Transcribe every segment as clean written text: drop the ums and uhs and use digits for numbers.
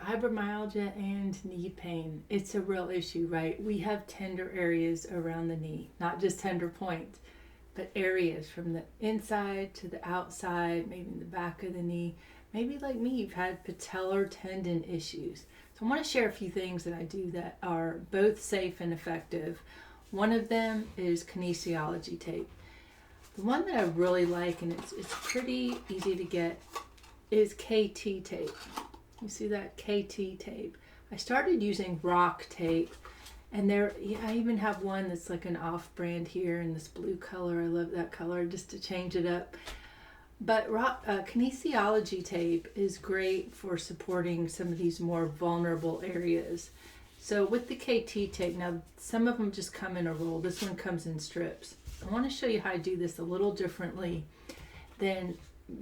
Fibromyalgia and knee pain. It's a real issue, right? We have tender areas around the knee, not just tender points, but areas from the inside to the outside, maybe in the back of the knee. Maybe like me, you've had patellar tendon issues. So I want to share a few things that I do that are both safe and effective. One of them is kinesiology tape. The one that I really like, and it's pretty easy to get, is KT tape. You see that KT tape? I started using rock tape, and I even have one that's like an off-brand here in this blue color. I love that color, just to change it up. But kinesiology tape is great for supporting some of these more vulnerable areas. So with the KT tape, now some of them just come in a roll. This one comes in strips. I want to show you how I do this a little differently than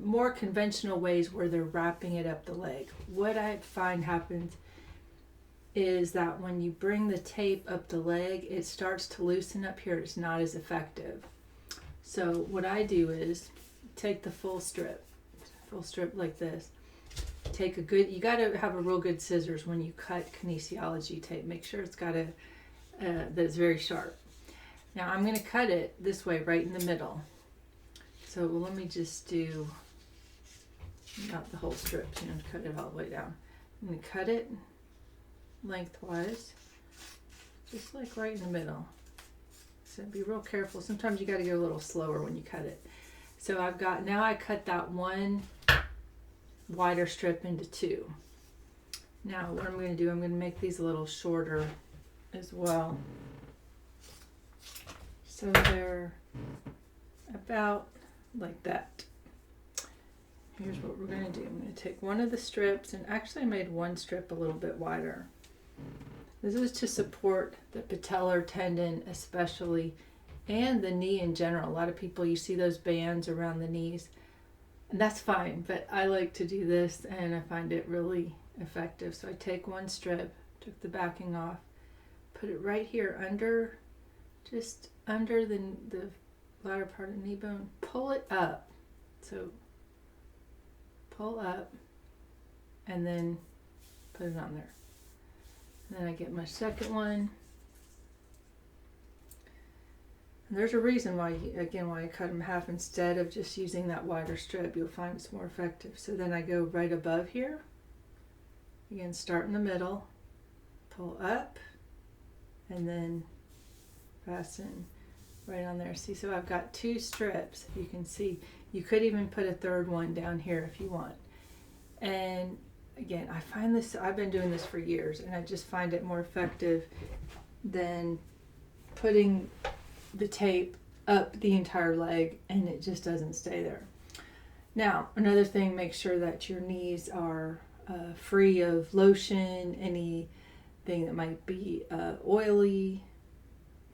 more conventional ways where they're wrapping it up the leg. What I find happens is that when you bring the tape up the leg, it starts to loosen up here. It's not as effective. So what I do is take the full strip like this. You got to have a real good scissors when you cut kinesiology tape. Make sure it's got that it's very sharp. Now I'm going to cut it this way, right in the middle. So let me just do not the whole strip, cut it all the way down. I'm going to cut it lengthwise, just like right in the middle. So be real careful. Sometimes you got to go a little slower when you cut it. So now I cut that one wider strip into two. Now what I'm going to do, I'm going to make these a little shorter as well. So they're about like that. Here's what we're going to do. I'm going to take one of the strips, and actually I made one strip a little bit wider. This is to support the patellar tendon especially, and the knee in general. A lot of people, you see those bands around the knees, and that's fine, but I like to do this and I find it really effective. So I take one strip, took the backing off, put it right here just under the latter part of the knee bone, pull it up. So pull up and then put it on there. And then I get my second one. And there's a reason why I cut them half instead of just using that wider strip. You'll find it's more effective. So then I go right above here. Again, start in the middle, pull up, and then fasten right on there. See, so I've got two strips. You can see, you could even put a third one down here if you want. And again, I find this, I've been doing this for years, and I just find it more effective than putting the tape up the entire leg and it just doesn't stay there. Now, another thing, make sure that your knees are free of lotion, anything that might be oily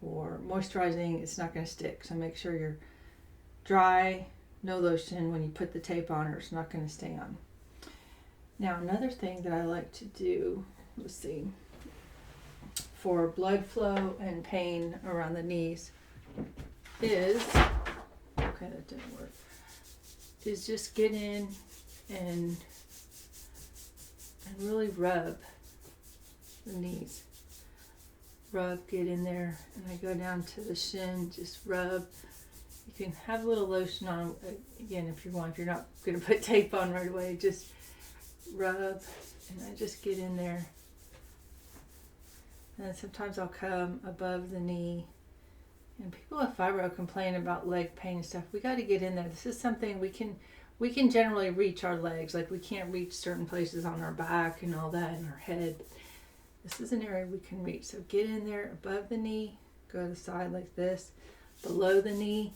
or moisturizing. It's not going to stick. So make sure you're dry, no lotion when you put the tape on, or it's not going to stay on. Now, another thing that I like to do, let's see, for blood flow and pain around the knees is, okay, that didn't work, is just get in and really rub the knees. Get in there, and I go down to the shin, just rub. You can have a little lotion on, again, if you want. If you're not going to put tape on right away, just rub, and I just get in there. And sometimes I'll come above the knee. And people with fibro complain about leg pain and stuff. We got to get in there. This is something we can generally reach our legs. Like we can't reach certain places on our back and all that, and our head. This is an area we can reach. So get in there above the knee, go to the side like this. Below the knee,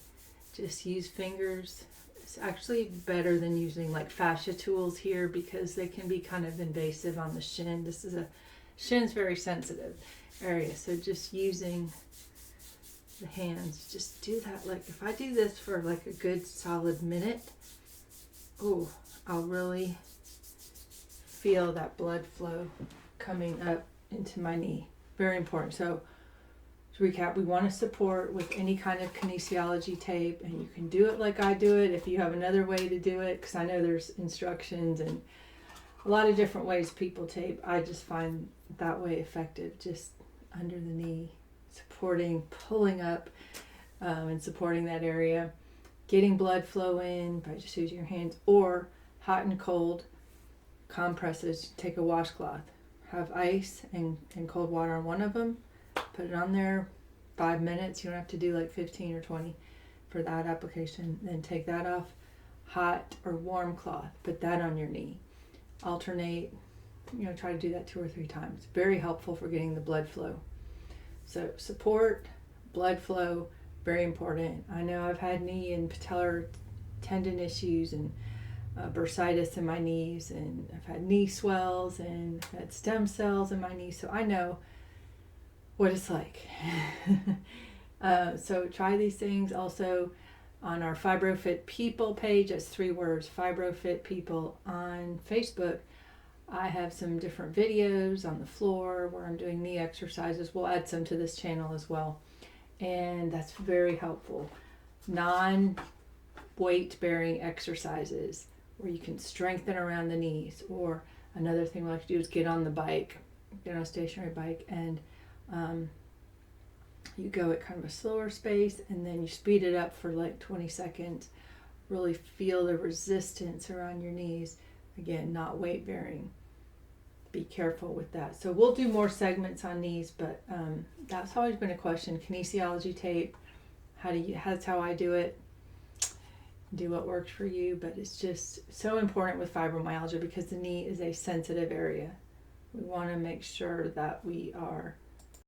just use fingers. It's actually better than using like fascia tools here because they can be kind of invasive on the shin. Shin's very sensitive area. So just using the hands, just do that. Like if I do this for like a good solid minute, I'll really feel that blood flow coming up into my knee. Very important. So to recap, we want to support with any kind of kinesiology tape, and you can do it like I do it if you have another way to do it, because I know there's instructions, and a lot of different ways people tape. I just find that way effective, just under the knee, supporting, pulling up, and supporting that area, getting blood flow in by just using your hands, or hot and cold compresses. Take a washcloth, have ice and cold water on one of them, put it on there 5 minutes. You don't have to do like 15 or 20 for that application. Then take that off, hot or warm cloth, put that on your knee. Alternate, try to do that 2 or 3 times. Very helpful for getting the blood flow. So support, blood flow, very important. I know I've had knee and patellar tendon issues and bursitis in my knees, and I've had knee swells, and I've had stem cells in my knees, so I know what it's like. So try these things. Also on our FibroFit People page, that's 3 words, FibroFit People on Facebook, I have some different videos on the floor where I'm doing knee exercises. We'll add some to this channel as well, and that's very helpful. Non-weight bearing exercises where you can strengthen around the knees. Or another thing we like to do is get on the bike, get on a stationary bike, and you go at kind of a slower pace, and then you speed it up for like 20 seconds. Really feel the resistance around your knees. Again, not weight bearing. Be careful with that. So we'll do more segments on knees, but that's always been a question. Kinesiology tape, that's how I do it. Do what works for you, but it's just so important with fibromyalgia because the knee is a sensitive area. We want to make sure that we are